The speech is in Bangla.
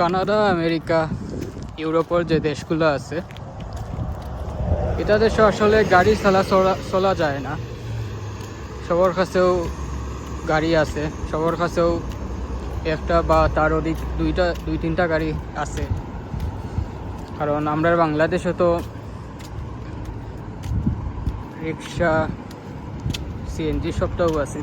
কানাডা, আমেরিকা, ইউরোপের যে দেশগুলো আছে এটা দেশে আসলে গাড়ি চলা যায় না। সবার কাছেও গাড়ি আছে, সবার কাছেও একটা বা তার অধিক দুই তিনটা গাড়ি আছে। কারণ আমরা বাংলাদেশে তো রিক্সা, সিএনজি সবটাও আছে।